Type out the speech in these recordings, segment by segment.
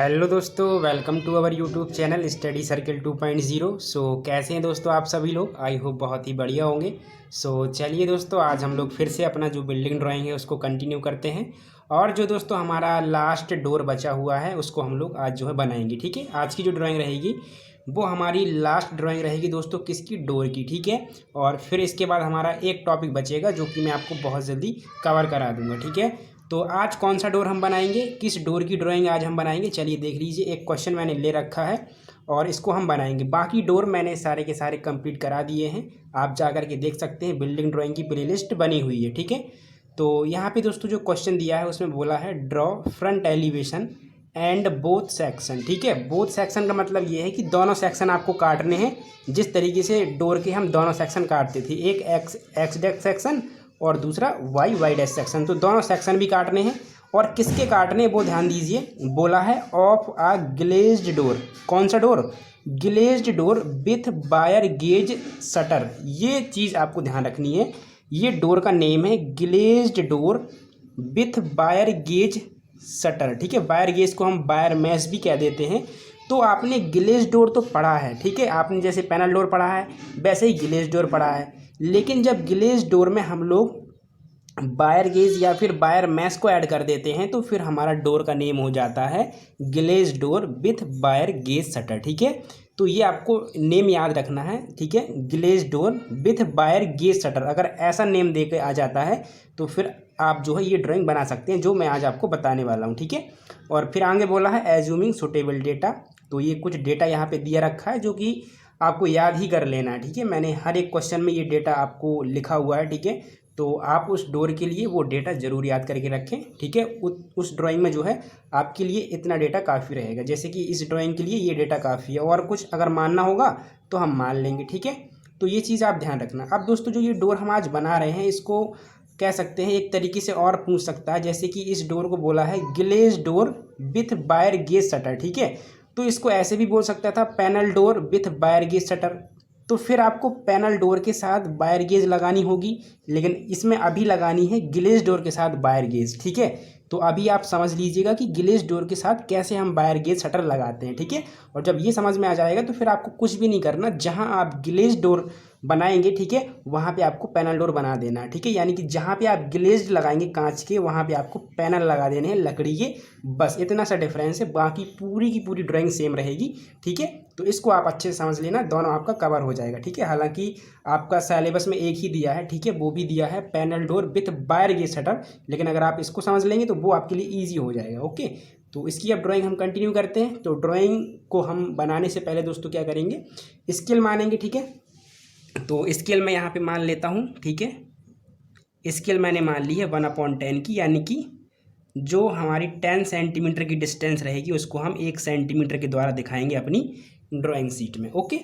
Hello दोस्तों, welcome to our YouTube channel study circle 2.0। कैसे हैं दोस्तों आप सभी लोग? आई होप बहुत ही बढ़िया होंगे। चलिए दोस्तों, आज हम लोग फिर से अपना जो बिल्डिंग ड्राइंग है उसको कंटिन्यू करते हैं। और जो दोस्तों हमारा लास्ट डोर बचा हुआ है उसको हम लोग आज जो है बनाएंगे। ठीक है, आज की जो ड्राइंग रहेगी वो हमारी लास्ट ड्राइंग रहेगी दोस्तों, किसकी? डोर की। ठीक है, और फिर इसके बाद हमारा एक टॉपिक बचेगा जो कि मैं आपको बहुत जल्दी कवर करा दूंगा। ठीक है, तो आज कौन सा डोर हम बनाएंगे, किस डोर की ड्राइंग आज हम बनाएंगे, चलिए देख लीजिए। एक क्वेश्चन मैंने ले रखा है और इसको हम बनाएंगे। बाकी डोर मैंने सारे के सारे कंप्लीट करा दिए हैं, आप जा कर के देख सकते हैं। बिल्डिंग ड्राइंग की प्लेलिस्ट बनी हुई है। ठीक है, तो यहाँ पे दोस्तों जो क्वेश्चन दिया है उसमें बोला है draw front elevation and both section. ठीक है, बोथ सेक्शन का मतलब ये है कि दोनों सेक्शन आपको काटने हैं, जिस तरीके से डोर के हम दोनों सेक्शन काटते थे, एक एक्स डेक्स सेक्शन और दूसरा वाई डैश सेक्शन। तो दोनों सेक्शन भी काटने हैं। और किसके काटने वो ध्यान दीजिए, बोला है ऑफ आ ग्लेज्ड डोर। कौन सा door? Glazed door with wire gauge shutter. ये चीज़ आपको ध्यान रखनी है। ये डोर का नेम है glazed door with wire gauge shutter. ठीक है, वायर गेज को हम वायर मैश भी कह देते हैं। तो आपने ग्लेज्ड डोर तो पढ़ा है, ठीक है, आपने जैसे पैनल डोर पढ़ा है वैसे ही ग्लेज्ड डोर पढ़ा है। लेकिन जब ग्लेज्ड डोर में हम लोग वायर गेज या फिर वायर मैश को ऐड कर देते हैं तो फिर हमारा डोर का नेम हो जाता है glazed door with wire gauge shutter. ठीक है, तो ये आपको नेम याद रखना है। ठीक है, glazed door with wire gauge shutter, अगर ऐसा नेम दे के आ जाता है तो फिर आप जो है ये ड्राइंग बना सकते हैं, जो मैं आज आपको बताने वाला हूँ। ठीक है, और फिर आगे बोला है एज्यूमिंग सुटेबल डेटा। तो ये कुछ डेटा यहाँ पे दिया रखा है जो कि आपको याद ही कर लेना है। ठीक है, मैंने हर एक क्वेश्चन में ये डेटा आपको लिखा हुआ है। ठीक है, तो आप उस डोर के लिए वो डेटा ज़रूर याद करके रखें। ठीक है, उस ड्राइंग में जो है आपके लिए इतना डेटा काफ़ी रहेगा। जैसे कि इस ड्राइंग के लिए ये डेटा काफ़ी है, और कुछ अगर मानना होगा तो हम मान लेंगे। ठीक है, तो ये चीज़ आप ध्यान रखना। अब दोस्तों जो ये डोर हम आज बना रहे हैं इसको कह सकते हैं, एक तरीके से और पूछ सकता है, जैसे कि इस डोर को बोला है glaze door with wire gauge shutter. ठीक है, तो इसको ऐसे भी बोल सकता था panel door with wire gauge shutter. तो फिर आपको पैनल डोर के साथ वायर गेज लगानी होगी, लेकिन इसमें अभी लगानी है ग्लेज डोर के साथ वायर गेज। ठीक है, तो अभी आप समझ लीजिएगा कि ग्लेज डोर के साथ कैसे हम वायर गेज शटर लगाते हैं। ठीक है, और जब ये समझ में आ जाएगा तो फिर आपको कुछ भी नहीं करना, जहां आप ग्लेज डोर बनाएंगे, ठीक है, वहाँ पे आपको पैनल डोर बना देना है। ठीक है, यानी कि जहाँ पे आप ग्लेज्ड लगाएंगे कांच के, वहाँ पे आपको पैनल लगा देने हैं लकड़ी के। बस इतना सा डिफरेंस है, बाकी पूरी की पूरी ड्राइंग सेम रहेगी। ठीक है, तो इसको आप अच्छे से समझ लेना, दोनों आपका कवर हो जाएगा। ठीक है, हालांकि आपका सिलेबस में एक ही दिया है, ठीक है, वो भी दिया है panel door with wire gauge shutter, लेकिन अगर आप इसको समझ लेंगे तो वो आपके लिए ईजी हो जाएगा। ओके, तो इसकी अब ड्राइंग हम कंटिन्यू करते हैं। तो ड्राइंग को हम बनाने से पहले दोस्तों क्या करेंगे, स्केल मानेंगे। ठीक है, तो स्केल मैं यहाँ पे मान लेता हूँ। ठीक है, स्केल मैंने मान ली है 1/10 की, यानी कि जो हमारी 10 सेंटीमीटर की डिस्टेंस रहेगी उसको हम 1 सेंटीमीटर के द्वारा दिखाएंगे अपनी ड्राइंग शीट में। ओके,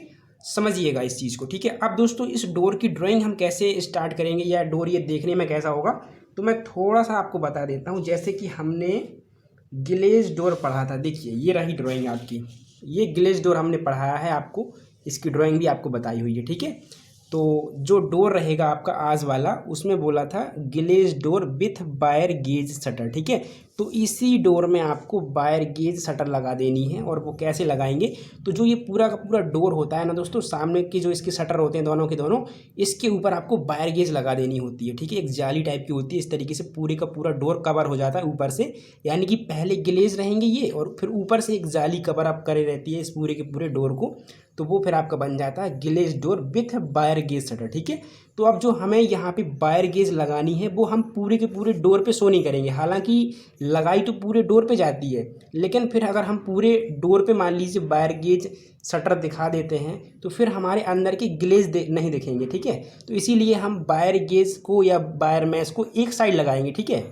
समझिएगा इस चीज़ को। ठीक है, अब दोस्तों इस डोर की ड्राइंग हम कैसे स्टार्ट करेंगे, या डोर ये देखने में कैसा होगा, तो मैं थोड़ा सा आपको बता देता हूँ। जैसे कि हमने ग्लेज डोर पढ़ा था, देखिए ये रही ड्राइंग आपकी, ये ग्लेज डोर हमने पढ़ाया है आपको, इसकी ड्राइंग भी आपको बताई हुई है। ठीक है, तो जो डोर रहेगा आपका आज वाला, उसमें बोला था glaze door with wire gauge shutter. ठीक है, तो इसी डोर में आपको वायर गेज शटर लगा देनी है। और वो कैसे लगाएंगे, तो जो ये पूरा का पूरा डोर होता है ना दोस्तों, सामने के जो इसके शटर होते हैं दोनों के दोनों, इसके ऊपर आपको वायर गेज लगा देनी होती है। ठीक है, एक जाली टाइप की होती है, इस तरीके से पूरे का पूरा डोर कवर हो जाता है ऊपर से, यानी कि पहले ग्लेज रहेंगे ये, और फिर ऊपर से एक जाली कवर अप करे रहती है इस पूरे के पूरे डोर को, तो वो फिर आपका बन जाता है glaze door with wire gauge shutter. ठीक है, तो अब जो हमें यहाँ पे वायर गेज लगानी है वो हम पूरे के पूरे डोर पे शो नहीं करेंगे। हालांकि लगाई तो पूरे डोर पे जाती है, लेकिन फिर अगर हम पूरे डोर पे मान लीजिए वायर गेज शटर दिखा देते हैं तो फिर हमारे अंदर के ग्लेज नहीं दिखेंगे। ठीक है, तो इसीलिए हम वायर गेज को या वायर मैश को एक साइड लगाएंगे। ठीक है,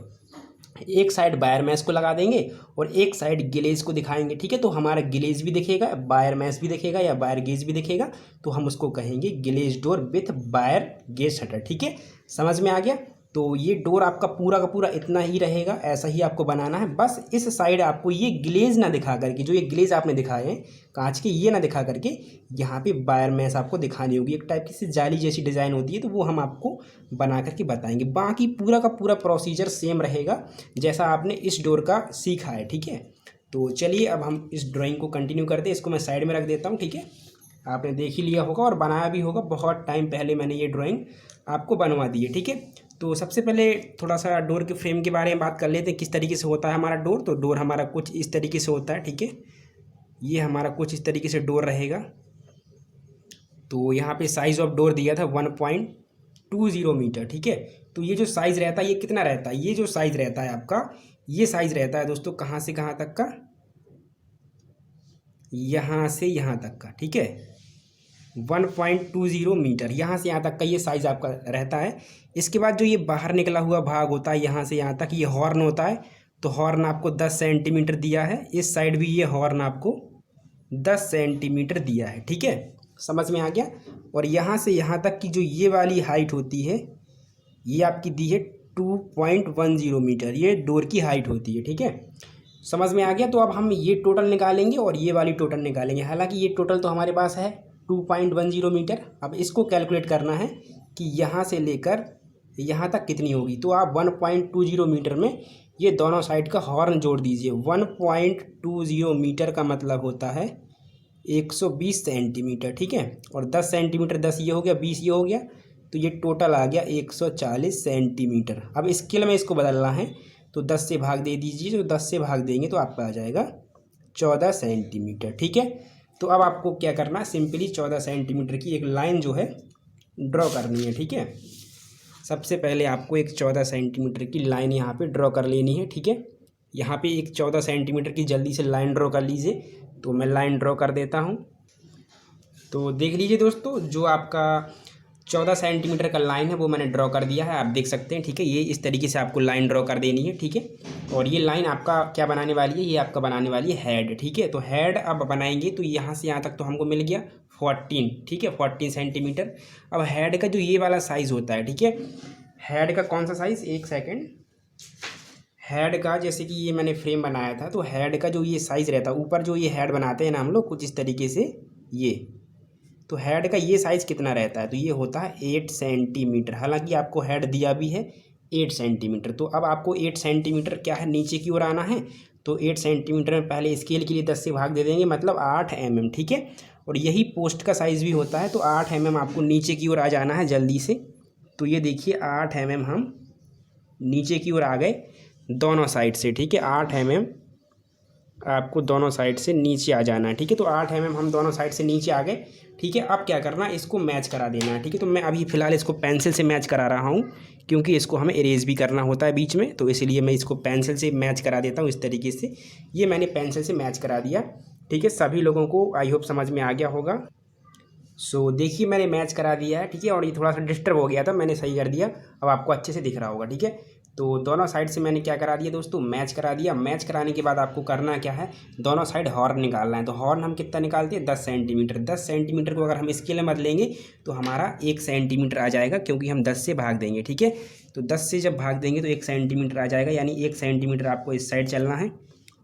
एक साइड वायर मैश को लगा देंगे और एक साइड ग्लेज को दिखाएंगे। ठीक है, तो हमारा ग्लेज भी दिखेगा, वायर मैश भी दिखेगा या वायर गेज भी दिखेगा, तो हम उसको कहेंगे glaze door with wire gauge shutter. ठीक है, समझ में आ गया? तो ये डोर आपका पूरा का पूरा इतना ही रहेगा, ऐसा ही आपको बनाना है। बस इस साइड आपको ये ग्लेज ना दिखा करके, जो ये ग्लेज आपने दिखाए हैं कांच के, ये ना दिखा करके यहाँ पे वायर मैश आपको दिखानी होगी। एक टाइप की सी जाली जैसी डिज़ाइन होती है, तो वो हम आपको बना करके बताएंगे। बाकी पूरा का पूरा प्रोसीजर सेम रहेगा जैसा आपने इस डोर का सीखा है। ठीक है, तो चलिए अब हम इस ड्राइंग को कंटिन्यू करते हैं। इसको मैं साइड में रख देता हूँ, ठीक है। आपने देख ही लिया होगा और बनाया भी होगा, बहुत टाइम पहले मैंने ये ड्राइंग आपको बनवा दी है, ठीक है। तो सबसे पहले थोड़ा सा डोर के फ्रेम के बारे में बात कर लेते हैं, किस तरीके से होता है हमारा डोर। तो डोर हमारा कुछ इस तरीके से होता है, ठीक है। ये हमारा कुछ इस तरीके से डोर रहेगा। तो यहाँ पे साइज़ ऑफ डोर दिया था 1.20 मीटर, ठीक है। तो ये जो साइज़ रहता है ये कितना रहता है, ये जो साइज़ रहता है आपका, ये साइज़ रहता है दोस्तों कहाँ से कहाँ तक का, यहाँ से यहाँ तक का, ठीक है। 1.20 मीटर यहाँ से यहाँ तक का ये साइज़ आपका रहता है। इसके बाद जो ये बाहर निकला हुआ भाग होता है यहाँ से यहाँ तक, ये हॉर्न होता है। तो हॉर्न आपको 10 सेंटीमीटर दिया है। इस साइड भी ये हॉर्न आपको 10 सेंटीमीटर दिया है, ठीक है। समझ में आ गया। और यहाँ से यहाँ तक की जो ये वाली हाइट होती है ये आपकी दी है 2.10 मीटर, ये डोर की हाइट होती है, ठीक है। समझ में आ गया। तो अब हम ये टोटल निकालेंगे और ये वाली टोटल निकालेंगे। हालांकि ये टोटल तो हमारे पास है 2.10 मीटर। अब इसको कैलकुलेट करना है कि यहाँ से लेकर यहाँ तक कितनी होगी। तो आप 1.20 मीटर में ये दोनों साइड का हॉर्न जोड़ दीजिए। 1.20 मीटर का मतलब होता है 120 सेंटीमीटर, ठीक है। और 10 सेंटीमीटर, 10 ये हो गया, 20 ये हो गया, तो ये टोटल आ गया 140 सेंटीमीटर। अब स्केल में इसको बदलना है तो 10 से भाग दे दीजिए। तो 10 से भाग देंगे तो आपका आ जाएगा 14 सेंटीमीटर, ठीक है। तो अब आपको क्या करना है, सिंपली 14 सेंटीमीटर की एक लाइन जो है ड्रॉ करनी है, ठीक है। सबसे पहले आपको एक 14 सेंटीमीटर की लाइन यहाँ पे ड्रॉ कर लेनी है, ठीक है। यहाँ पे एक 14 सेंटीमीटर की जल्दी से लाइन ड्रॉ कर लीजिए। तो मैं लाइन ड्रॉ कर देता हूँ। तो देख लीजिए दोस्तों, जो आपका 14 सेंटीमीटर का लाइन है वो मैंने ड्रॉ कर दिया है, आप देख सकते हैं, ठीक है। ये इस तरीके से आपको लाइन ड्रॉ कर देनी है, ठीक है। और ये लाइन आपका क्या बनाने वाली है, ये आपका बनाने वाली है हेड, ठीक है। तो हेड अब बनाएंगे तो यहाँ से यहाँ तक तो हमको मिल गया 14, ठीक है, 14 सेंटीमीटर। अब हेड का जो ये वाला साइज़ होता है, ठीक है, हेड का कौन सा साइज़, एक सेकेंड। हेड का जैसे कि ये मैंने फ्रेम बनाया था, तो हेड का जो ये साइज़ रहता है, ऊपर जो ये हेड बनाते हैं ना हम लोग कुछ इस तरीके से, ये तो हेड का ये साइज़ कितना रहता है, तो ये होता है 8 सेंटीमीटर। हालांकि आपको हेड दिया भी है 8 सेंटीमीटर। तो अब आपको 8 सेंटीमीटर क्या है, नीचे की ओर आना है। तो 8 सेंटीमीटर में पहले स्केल के लिए 10 से भाग दे देंगे, मतलब 8 mm, ठीक है। और यही पोस्ट का साइज़ भी होता है। तो 8 mm आपको नीचे की ओर आ जाना है जल्दी से। तो ये देखिए 8 mm हम नीचे की ओर आ गए दोनों साइड से, ठीक है। 8 mm आपको दोनों साइड से नीचे आ जाना है, ठीक है। तो 8 mm हम दोनों साइड से नीचे आ गए, ठीक है। अब क्या करना है, इसको मैच करा देना है, ठीक है। तो मैं अभी फ़िलहाल इसको पेंसिल से मैच करा रहा हूँ, क्योंकि इसको हमें इरेज भी करना होता है बीच में। तो इसलिए मैं इसको पेंसिल से मैच करा देता हूँ इस तरीके से। ये मैंने पेंसिल से मैच करा दिया, ठीक है। सभी लोगों को आई होप समझ में आ गया होगा। सो देखिए मैंने मैच करा दिया है, ठीक है। और ये थोड़ा सा डिस्टर्ब हो गया था, मैंने सही कर दिया, अब आपको अच्छे से दिख रहा होगा, ठीक है। तो दोनों साइड से मैंने क्या करा दिया दोस्तों, मैच करा दिया। मैच कराने के बाद आपको करना क्या है, दोनों साइड हॉर्न निकालना है। तो हॉर्न हम कितना निकालते हैं, 10 सेंटीमीटर। 10 सेंटीमीटर को अगर हम स्केल में बदलेंगे तो हमारा 1 सेंटीमीटर आ जाएगा, क्योंकि हम 10 से भाग देंगे, ठीक है। तो 10 से जब भाग देंगे तो 1 सेंटीमीटर आ जाएगा, यानी 1 सेंटीमीटर आपको इस साइड चलना है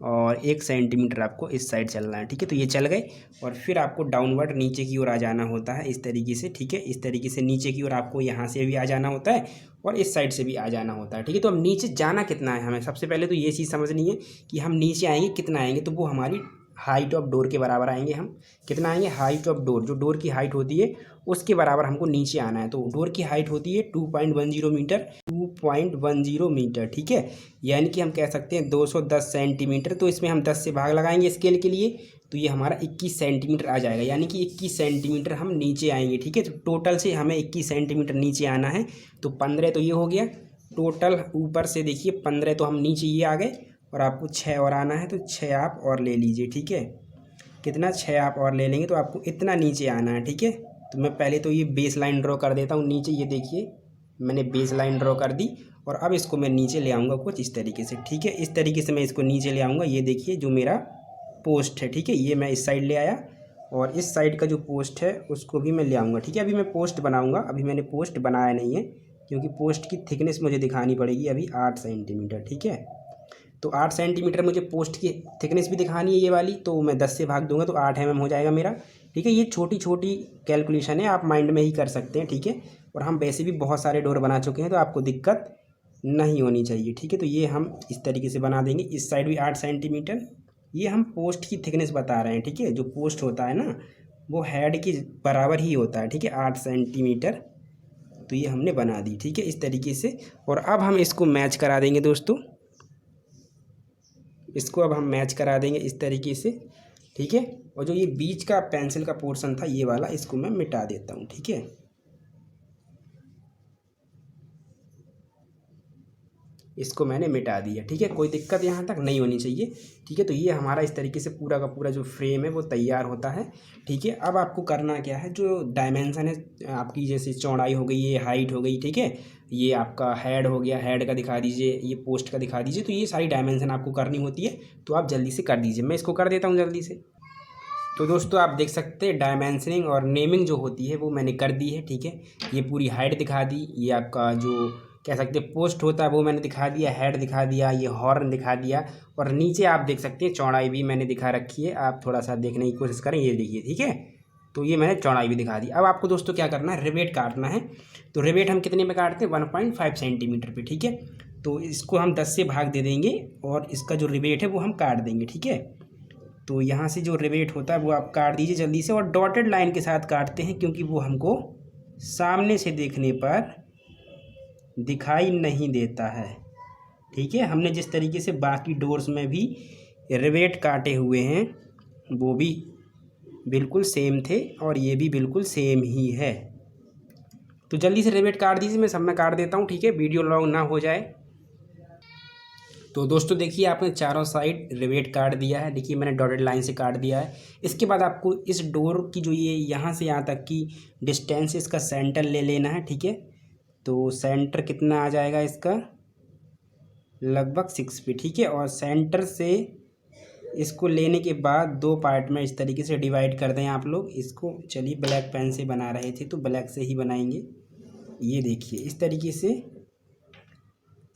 और 1 सेंटीमीटर आपको इस साइड चलना है, ठीक है। तो ये चल गए और फिर आपको डाउनवर्ड नीचे की ओर आ जाना होता है इस तरीके से, ठीक है। इस तरीके से नीचे की ओर आपको यहाँ से भी आ जाना होता है और इस साइड से भी आ जाना होता है, ठीक है। तो अब नीचे जाना कितना है हमें, सबसे पहले तो ये चीज़ समझनी है कि हम नीचे आएंगे कितना आएंगे। तो वो हमारी हाइट ऑफ डोर के बराबर आएंगे। हम कितना आएंगे, हाइट ऑफ डोर, जो डोर की हाइट होती है उसके बराबर हमको नीचे आना है। तो डोर की हाइट होती है 2.10 मीटर, 2.10 मीटर, ठीक है। यानी कि हम कह सकते हैं 210 सेंटीमीटर। तो इसमें हम 10 से भाग लगाएंगे स्केल के लिए, तो ये हमारा 21 सेंटीमीटर आ जाएगा, यानी कि 21 सेंटीमीटर हम नीचे आएंगे, ठीक है। तो टोटल से हमें 21 सेंटीमीटर नीचे आना है। तो 15 तो ये हो गया टोटल, ऊपर से देखिए 15 तो हम नीचे ये आ गए और आपको 6 और आना है। तो 6 आप और ले लीजिए, ठीक है। कितना, 6 आप और ले लेंगे तो आपको इतना नीचे आना है, ठीक है। तो मैं पहले तो ये बेस लाइन ड्रॉ कर देता हूँ नीचे, ये देखिए मैंने बेस लाइन ड्रॉ कर दी और अब इसको मैं नीचे ले आऊँगा कुछ इस तरीके से, ठीक है। इस तरीके से मैं इसको नीचे ले आऊँगा। ये देखिए जो मेरा पोस्ट है, ठीक है, ये मैं इस साइड ले आया और इस साइड का जो पोस्ट है उसको भी मैं ले आऊँगा, ठीक है। अभी मैं पोस्ट बनाऊँगा, अभी मैंने पोस्ट बनाया नहीं है, क्योंकि पोस्ट की थिकनेस मुझे दिखानी पड़ेगी अभी 8 सेंटीमीटर, ठीक है। तो 8 सेंटीमीटर मुझे पोस्ट की थिकनेस भी दिखानी है ये वाली। तो मैं 10 से भाग दूंगा तो 8 mm हो जाएगा मेरा, ठीक है। ये छोटी छोटी कैलकुलेशन है, आप माइंड में ही कर सकते हैं, ठीक है। और हम वैसे भी बहुत सारे डोर बना चुके हैं तो आपको दिक्कत नहीं होनी चाहिए, ठीक है। तो ये हम इस तरीके से बना देंगे। इस साइड भी 8 सेंटीमीटर ये हम पोस्ट की थिकनेस बता रहे हैं, ठीक है। जो पोस्ट होता है ना वो हेड के बराबर ही होता है, ठीक है, 8 सेंटीमीटर। तो ये हमने बना दी, ठीक है, इस तरीके से। और अब हम इसको मैच करा देंगे दोस्तों, इसको अब हम मैच करा देंगे इस तरीके से, ठीक है। और जो ये बीच का पेंसिल का पोर्शन था ये वाला, इसको मैं मिटा देता हूँ, ठीक है। इसको मैंने मिटा दिया, ठीक है। कोई दिक्कत यहाँ तक नहीं होनी चाहिए, ठीक है। तो ये हमारा इस तरीके से पूरा का पूरा जो फ्रेम है वो तैयार होता है, ठीक है। अब आपको करना क्या है, जो डायमेंशन है आपकी, जैसे चौड़ाई हो गई, ये हाइट हो गई, ठीक है, ये आपका हेड हो गया, हेड का दिखा दीजिए, ये पोस्ट का दिखा दीजिए। तो ये सारी डायमेंशन आपको करनी होती है, तो आप जल्दी से कर दीजिए। मैं इसको कर देता हूँ जल्दी से। तो दोस्तों आप देख सकते हैं डायमेंशनिंग और नेमिंग जो होती है वो मैंने कर दी है, ठीक है। ये पूरी हाइट दिखा दी, ये आपका जो कह सकते हैं पोस्ट होता है वो मैंने दिखा दिया, हेड दिखा दिया, ये हॉर्न दिखा दिया, और नीचे आप देख सकते हैं चौड़ाई भी मैंने दिखा रखी है। आप थोड़ा सा देखने की कोशिश करें, ये देखिए, ठीक है। तो ये मैंने चौड़ाई भी दिखा दी। अब आपको दोस्तों क्या करना है, रिवेट काटना है। तो रिवेट हम कितने में काटते हैं, 1.5 सेंटीमीटर पे, ठीक है। तो इसको हम 10 से भाग दे देंगे और इसका जो रिवेट है वो हम काट देंगे, ठीक है। तो यहाँ से जो रिवेट होता है वो आप काट दीजिए जल्दी से, और डॉटेड लाइन के साथ काटते हैं क्योंकि वो हमको सामने से देखने पर दिखाई नहीं देता है, ठीक है। हमने जिस तरीके से बाकी डोर्स में भी रिवेट काटे हुए हैं वो भी बिल्कुल सेम थे, और ये भी बिल्कुल सेम ही है। तो जल्दी से रिवेट काट दीजिए, मैं सब में काट देता हूँ, ठीक है, वीडियो लॉन्ग ना हो जाए। तो दोस्तों देखिए, आपने चारों साइड रिवेट काट दिया है, देखिए मैंने डॉटेड लाइन से काट दिया है। इसके बाद आपको इस डोर की जो ये यहाँ से यहाँ तक की डिस्टेंस, इसका सेंटर ले लेना है, ठीक है। तो सेंटर कितना आ जाएगा इसका, लगभग 6 पे, ठीक है। और सेंटर से इसको लेने के बाद 2 पार्ट में इस तरीके से डिवाइड कर दें आप लोग इसको। चलिए, ब्लैक पेन से बना रहे थे तो ब्लैक से ही बनाएंगे। ये देखिए इस तरीके से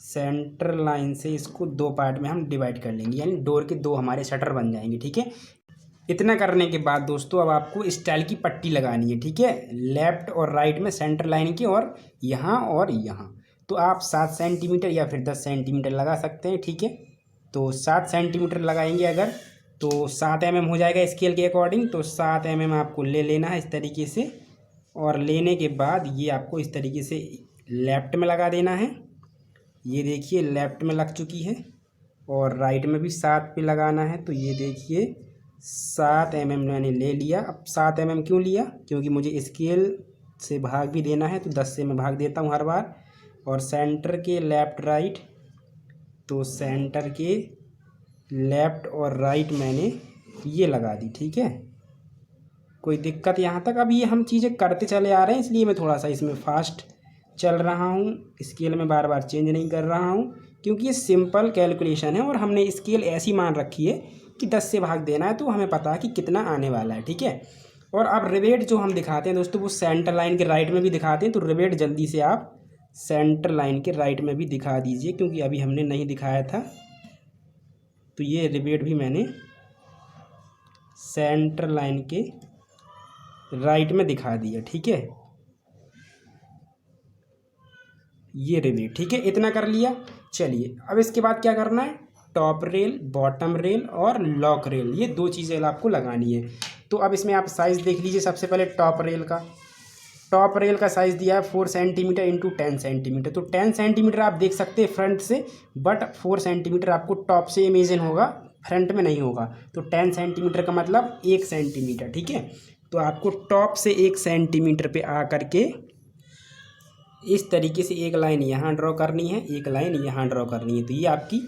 सेंटर लाइन से इसको 2 पार्ट में हम डिवाइड कर लेंगे, यानी डोर के 2 हमारे शटर बन जाएंगे, ठीक है। इतना करने के बाद दोस्तों अब आपको स्टाइल की पट्टी लगानी है, ठीक है, लेफ्ट और राइट में सेंटर लाइन की, और यहाँ। तो आप 7 सेंटीमीटर या फिर 10 सेंटीमीटर लगा सकते हैं, ठीक है। तो 7 सेंटीमीटर लगाएंगे अगर, तो 7 mm हो जाएगा स्केल के अकॉर्डिंग। तो 7 mm आपको ले लेना है इस तरीके से, और लेने के बाद ये आपको इस तरीके से लेफ्ट में लगा देना है। ये देखिए लेफ्ट में लग चुकी है, और राइट में भी 7 पे लगाना है। तो ये देखिए 7 mm मैंने ले लिया। अब 7 mm क्यों लिया, क्योंकि मुझे स्केल से भाग भी देना है, तो 10 से मैं भाग देता हूँ हर बार। और सेंटर के लेफ़्ट राइट, तो सेंटर के लेफ़्ट और राइट मैंने ये लगा दी, ठीक है। कोई दिक्कत यहाँ तक, अब ये हम चीज़ें करते चले आ रहे हैं, इसलिए मैं थोड़ा सा इसमें फास्ट चल रहा हूँ। स्केल में बार बार चेंज नहीं कर रहा हूँ, क्योंकि ये सिंपल कैलकुलेशन है, और हमने स्केल ऐसी मान रखी है कि 10 से भाग देना है, तो हमें पता है कि कितना आने वाला है, ठीक है। और अब रिवेट जो हम दिखाते हैं दोस्तों वो सेंटर लाइन के राइट में भी दिखाते हैं। तो रिवेट जल्दी से आप सेंटर लाइन के राइट में भी दिखा दीजिए, क्योंकि अभी हमने नहीं दिखाया था। तो ये रिवेट भी मैंने सेंटर लाइन के राइट में दिखा दिया, ठीक है। ये रिवेट, ठीक है, इतना कर लिया। चलिए अब इसके बाद क्या करना है, टॉप रेल, बॉटम रेल और लॉक रेल, ये 2 चीज़ें आपको लगानी है। तो अब इसमें आप साइज़ देख लीजिए। सबसे पहले टॉप रेल का साइज़ दिया है 4 सेंटीमीटर इंटू 10 सेंटीमीटर। तो 10 सेंटीमीटर आप देख सकते हैं फ्रंट से, बट 4 सेंटीमीटर आपको टॉप से इमेजिन होगा, फ्रंट में नहीं होगा। तो 10 सेंटीमीटर का मतलब 1 सेंटीमीटर, ठीक है। तो आपको टॉप से 1 सेंटीमीटर पे आ करके इस तरीके से एक लाइन यहाँ ड्रॉ करनी है, एक लाइन यहाँ ड्रॉ करनी है। तो ये आपकी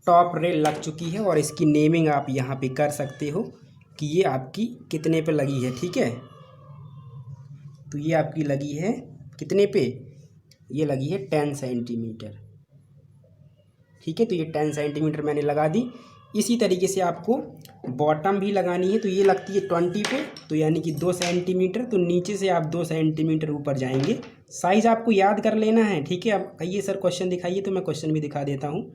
टॉप रेल लग चुकी है, और इसकी नेमिंग आप यहाँ पे कर सकते हो कि ये आपकी कितने पे लगी है, ठीक है। तो ये आपकी लगी है कितने पे, ये लगी है 10 सेंटीमीटर, ठीक है। तो ये 10 सेंटीमीटर मैंने लगा दी। इसी तरीके से आपको बॉटम भी लगानी है। तो ये लगती है 20 पे, तो यानी कि 2 सेंटीमीटर। तो नीचे से आप 2 सेंटीमीटर ऊपर जाएंगे। साइज़ आपको याद कर लेना है, ठीक है। अब कहिए सर क्वेश्चन दिखाइए, तो मैं क्वेश्चन भी दिखा देता हूँ,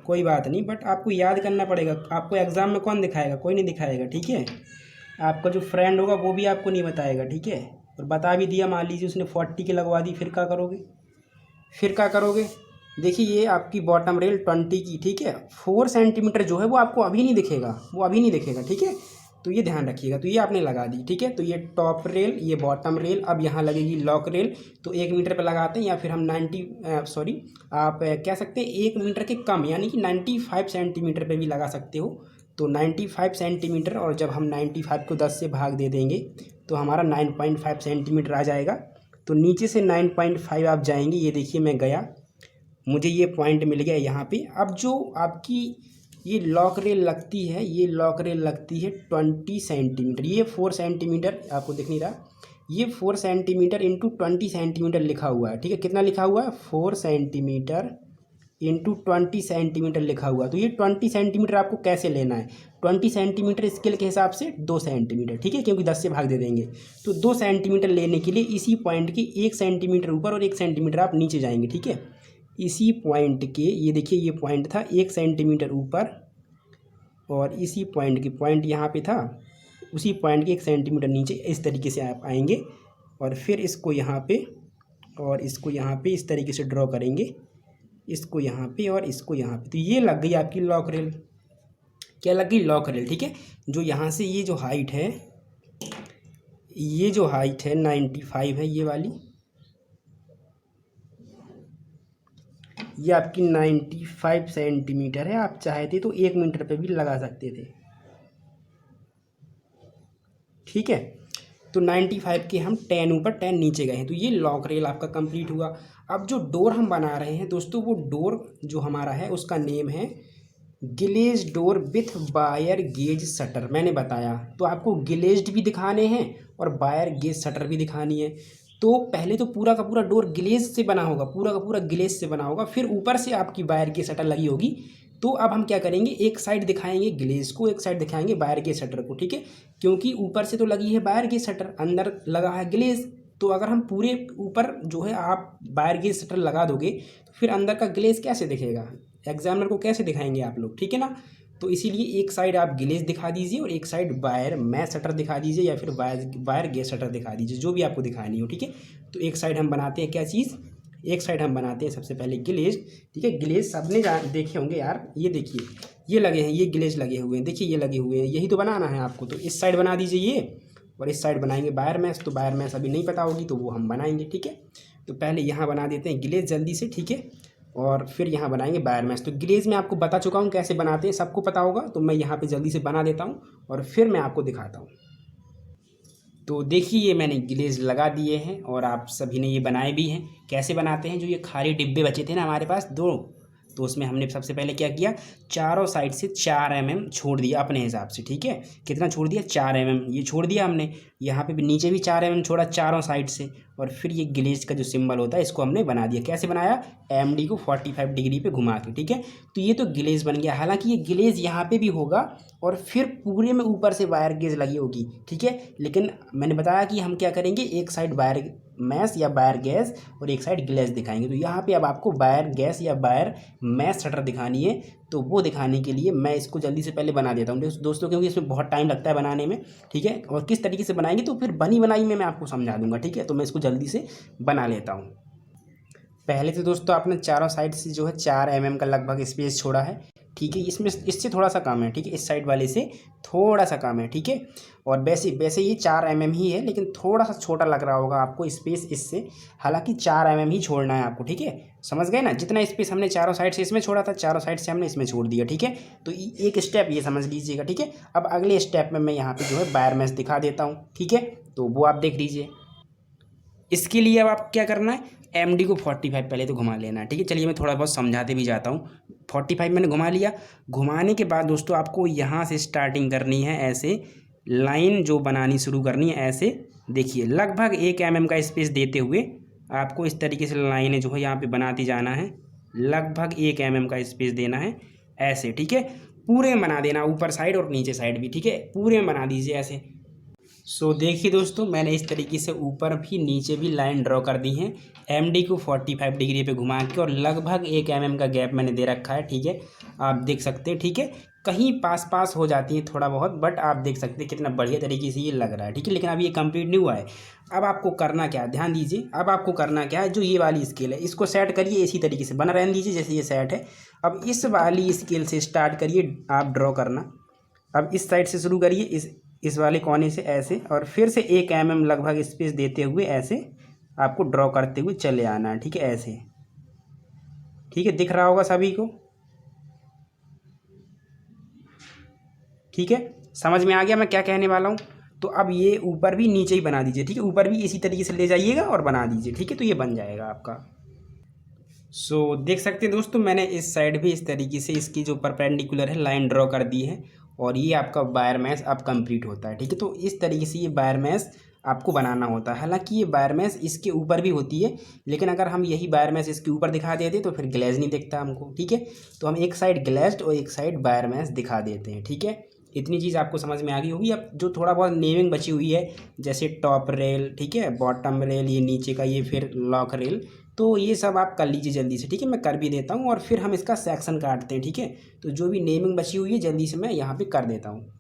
कोई बात नहीं, बट आपको याद करना पड़ेगा। आपको एग्ज़ाम में कौन दिखाएगा, कोई नहीं दिखाएगा, ठीक है। आपका जो फ्रेंड होगा वो भी आपको नहीं बताएगा, ठीक है। और बता भी दिया, मान लीजिए उसने 40 की लगवा दी, फिर क्या करोगे, देखिए ये आपकी बॉटम रेल 20 की, ठीक है। 4 सेंटीमीटर जो है वो आपको अभी नहीं दिखेगा, वो अभी नहीं दिखेगा, ठीक है। तो ये ध्यान रखिएगा। तो ये आपने लगा दी, ठीक है। तो ये टॉप रेल, ये बॉटम रेल। अब यहाँ लगेगी लॉक रेल। तो 1 मीटर पे लगाते हैं, या फिर हम 90 सॉरी आप कह सकते हैं 1 मीटर के कम, यानी कि 95 सेंटीमीटर पे भी लगा सकते हो। तो 95 सेंटीमीटर, और जब हम 95 को 10 से भाग दे देंगे तो हमारा 9.5 सेंटीमीटर आ जाएगा। तो नीचे से 9.5 आप जाएंगे। ये देखिए मैं गया, मुझे ये पॉइंट मिल गया यहाँ पे। अब जो आपकी ये लॉक रेल लगती है, ये लॉक रेल लगती है 20 सेंटीमीटर। ये 4 सेंटीमीटर आपको दिख नहीं रहा, ये 4 सेंटीमीटर इंटू 20 सेंटीमीटर लिखा हुआ है, ठीक है। कितना लिखा हुआ है? 4 सेंटीमीटर इंटू 20 सेंटीमीटर लिखा हुआ। तो ये 20 सेंटीमीटर आपको कैसे लेना है? 20 सेंटीमीटर स्केल के हिसाब से 2 सेंटीमीटर, ठीक है, क्योंकि 10 से भाग दे देंगे। तो 2 सेंटीमीटर लेने के लिए इसी पॉइंट के 1 सेंटीमीटर ऊपर और 1 सेंटीमीटर आप नीचे जाएंगे, ठीक है। इसी पॉइंट के, ये देखिए ये पॉइंट था 1 सेंटीमीटर ऊपर, और इसी पॉइंट की पॉइंट यहाँ पे था, उसी पॉइंट के 1 सेंटीमीटर नीचे। इस तरीके से आप आएंगे और फिर इसको यहाँ पे और इसको यहाँ पे इस तरीके से ड्रॉ करेंगे, इसको यहाँ पे और इसको यहाँ पे। तो ये लग गई आपकी लॉक रेल। क्या लग गई? लॉक रेल, ठीक है। जो यहाँ से ये जो हाइट है, ये जो हाइट है 95 है, ये वाली, ये आपकी 95 सेंटीमीटर है। आप चाहते तो 1 मीटर पे भी लगा सकते थे, ठीक है। तो 95 के हम 10 ऊपर 10 नीचे गए हैं। तो ये लॉक रेल आपका कंप्लीट हुआ। अब जो डोर हम बना रहे हैं दोस्तों, वो डोर जो हमारा है उसका नेम है glaze door with wire gauge shutter. मैंने बताया तो आपको ग्लेज्ड भी दिखाने हैं और बायर गेज शटर भी दिखानी है। तो पहले तो पूरा का पूरा डोर ग्लेज से बना होगा, पूरा का पूरा ग्लेज से बना होगा, फिर ऊपर से आपकी बायर गेज शटर लगी होगी। तो अब हम क्या करेंगे, एक साइड दिखाएंगे ग्लेज को, एक साइड दिखाएंगे बायर गेज शटर को, ठीक है। क्योंकि ऊपर से तो लगी है बायर गेज शटर, अंदर लगा है ग्लेज। तो अगर हम पूरे ऊपर जो है आप बायर गेज शटर लगा दोगे तो फिर अंदर का ग्लेज कैसे दिखेगा? एग्जामिनर को कैसे दिखाएंगे आप लोग, ठीक है ना। तो इसीलिए एक साइड आप ग्लेज दिखा दीजिए और एक साइड बायर मैश शटर दिखा दीजिए, या फिर बायर गेज शटर दिखा दीजिए, जो भी आपको दिखानी हो, ठीक है। तो एक साइड हम बनाते हैं क्या चीज़, एक साइड हम बनाते हैं सबसे पहले ग्लेज, ठीक है। ग्लेज सबने देखे होंगे यार, ये देखिए ये लगे हैं, ये ग्लेज लगे हुए हैं, देखिए ये लगे हुए हैं, यही तो बनाना है आपको। तो इस साइड बना दीजिए ये, और इस साइड बनाएंगे बायर मैश। तो बायर मैश अभी नहीं पता होगी तो वो हम बनाएंगे, ठीक है। तो पहले यहाँ बना देते हैं ग्लेज जल्दी से, ठीक है, और फिर यहाँ बनाएंगे बायर मैश। तो ग्लेज में आपको बता चुका हूँ कैसे बनाते हैं, सबको पता होगा। तो मैं यहाँ पे जल्दी से बना देता हूँ और फिर मैं आपको दिखाता हूँ। तो देखिए ये मैंने ग्लेज लगा दिए हैं और आप सभी ने ये बनाए भी हैं। कैसे बनाते हैं? जो ये खाली डिब्बे बचे थे ना हमारे पास 2, तो उसमें हमने सबसे पहले क्या किया, चारों साइड से 4 mm छोड़ दिया अपने हिसाब से, ठीक है। कितना छोड़ दिया? 4 mm ये छोड़ दिया हमने। यहाँ पे भी नीचे भी 4 mm छोड़ा चारों साइड से। और फिर ये ग्लेज का जो सिंबल होता है इसको हमने बना दिया। कैसे बनाया? MD को 45 डिग्री पे घुमा के, ठीक है। तो ये तो ग्लेज बन गया। हालांकि ये ग्लेज यहाँ पे भी होगा और फिर पूरे में ऊपर से वायर गेज लगी होगी, ठीक है। लेकिन मैंने बताया कि हम क्या करेंगे, एक साइड वायर मैश या बायर गैस और एक साइड ग्लेज दिखाएंगे। तो यहाँ पे अब आपको बायर गैस या बायर मैश शटर दिखानी है। तो वो दिखाने के लिए मैं इसको जल्दी से पहले बना देता हूँ दोस्तों, क्योंकि इसमें बहुत टाइम लगता है बनाने में, ठीक है। और किस तरीके से बनाएंगे तो फिर बनी बनाई में मैं आपको समझा दूंगा, ठीक है। तो मैं इसको जल्दी से बना लेता हूँ। पहले तो दोस्तों आपने चारों साइड से जो है 4 mm का लगभग स्पेस छोड़ा है, ठीक है। इसमें इससे थोड़ा सा कम है, ठीक है, इस साइड वाले से थोड़ा सा कम है, ठीक है। और वैसे वैसे ये 4 mm ही है, लेकिन थोड़ा सा छोटा लग रहा होगा आपको स्पेस इससे। हालांकि 4 mm ही छोड़ना है आपको, ठीक है। समझ गए ना? जितना स्पेस हमने चारों साइड से इसमें छोड़ा था, चारों साइड से हमने इसमें छोड़ दिया, ठीक है। तो एक स्टेप ये समझ लीजिएगा, ठीक है। अब अगले स्टेप में मैं यहाँ पर जो है बायर मैश दिखा देता हूँ, ठीक है। तो वो आप देख लीजिए। इसके लिए अब आप क्या करना है, MD को 45 पहले तो घुमा लेना है, ठीक है। चलिए मैं थोड़ा बहुत समझाते भी जाता हूँ। 45 मैंने घुमा लिया। घुमाने के बाद दोस्तों आपको यहाँ से स्टार्टिंग करनी है, ऐसे लाइन जो बनानी शुरू करनी है, ऐसे देखिए लगभग 1 mm का स्पेस देते हुए आपको इस तरीके से लाइनें जो है यहाँ पे बनाती जाना है। लगभग 1 mm का स्पेस देना है ऐसे, ठीक है। पूरे में बना देना, ऊपर साइड और नीचे साइड भी, ठीक है। पूरे में बना दीजिए ऐसे। सो देखिए दोस्तों, मैंने इस तरीके से ऊपर भी नीचे भी लाइन ड्रॉ कर दी है। MD को 45 डिग्री पे घुमा के, और लगभग 1 mm का गैप मैंने दे रखा है, ठीक है। आप देख सकते हैं, ठीक है। कहीं पास पास हो जाती हैं थोड़ा बहुत, बट आप देख सकते हैं कितना बढ़िया तरीके से ये लग रहा है, ठीक है। लेकिन अब ये कंप्लीट नहीं हुआ है। अब आपको करना क्या है, ध्यान दीजिए। अब आपको करना क्या है, जो ये वाली स्केल है इसको सेट करिए इसी तरीके से, बना रहने दीजिए जैसे ये सेट है। अब इस वाली स्केल से स्टार्ट करिए आप ड्रॉ करना। अब इस साइड से शुरू करिए, इस वाले कोने से ऐसे, और फिर से 1 mm लगभग स्पेस देते हुए ऐसे आपको ड्रॉ करते हुए चले आना है, ठीक है, ऐसे। ठीक है, दिख रहा होगा सभी को, ठीक है, समझ में आ गया मैं क्या कहने वाला हूँ। तो अब ये ऊपर भी नीचे ही बना दीजिए, ठीक है, ऊपर भी इसी तरीके से ले जाइएगा और बना दीजिए, ठीक है। तो ये बन जाएगा आपका। सो देख सकते हैं दोस्तों, मैंने इस साइड भी इस तरीके से इसकी जो परपेंडिकुलर है लाइन ड्रॉ कर दी है, और ये आपका वायर मैश अब कंप्लीट होता है, ठीक है। तो इस तरीके से ये वायर मैश आपको बनाना होता है। हालांकि ये वायर मैश इसके ऊपर भी होती है, लेकिन अगर हम यही वायर मैश इसके ऊपर दिखा देते तो फिर ग्लेज नहीं दिखता हमको, ठीक है। तो हम एक साइड ग्लेज्ड और एक साइड वायर मैश दिखा देते हैं, ठीक है। इतनी चीज़ आपको समझ में आ गई होगी। अब जो थोड़ा बहुत नेमिंग बची हुई है, जैसे टॉप रेल, ठीक है, बॉटम रेल, ये नीचे का ये फिर लॉक रेल, तो ये सब आप कर लीजिए जल्दी से, ठीक है। मैं कर भी देता हूँ और फिर हम इसका सेक्शन काटते हैं, ठीक है। तो जो भी नेमिंग बची हुई है जल्दी से मैं यहाँ पे कर देता हूँ।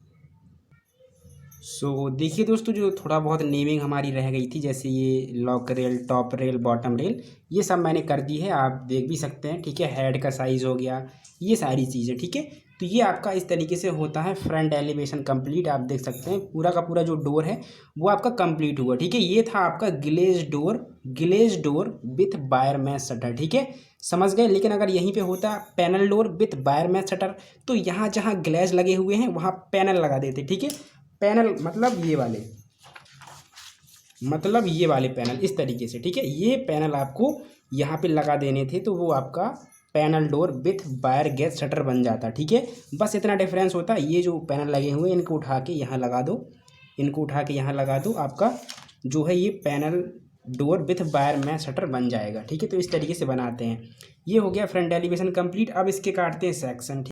सो देखिए दोस्तों, जो थोड़ा बहुत नेमिंग हमारी रह गई थी, जैसे ये lock rail, top rail, bottom rail, ये सब मैंने कर दी है, आप देख भी सकते हैं, ठीक है। हेड का साइज़ हो गया, ये सारी चीज़ें, ठीक है। तो ये आपका इस तरीके से होता है फ्रंट एलिवेशन कंप्लीट। आप देख सकते हैं पूरा का पूरा जो डोर है वो आपका कंप्लीट हुआ, ठीक है। ये था आपका glaze door with wire mesh shutter, ठीक है, समझ गए। लेकिन अगर यहीं पे होता panel door with wire mesh shutter, तो यहाँ जहाँ ग्लेज लगे हुए हैं वहाँ पैनल लगा देते, ठीक है। पैनल मतलब ये वाले पैनल इस तरीके से, ठीक है। ये पैनल आपको यहाँ पे लगा देने थे, तो वो आपका panel door with wire gas shutter बन जाता, ठीक है। बस इतना डिफरेंस होता है। ये जो पैनल लगे हुए हैं इनको उठा के यहाँ लगा दो, आपका जो है ये panel door with wire mesh shutter बन जाएगा, ठीक है। तो इस तरीके से बनाते हैं। ये हो गया फ्रंट एलिवेशन कंप्लीट। अब इसके काटते हैं सेक्शन।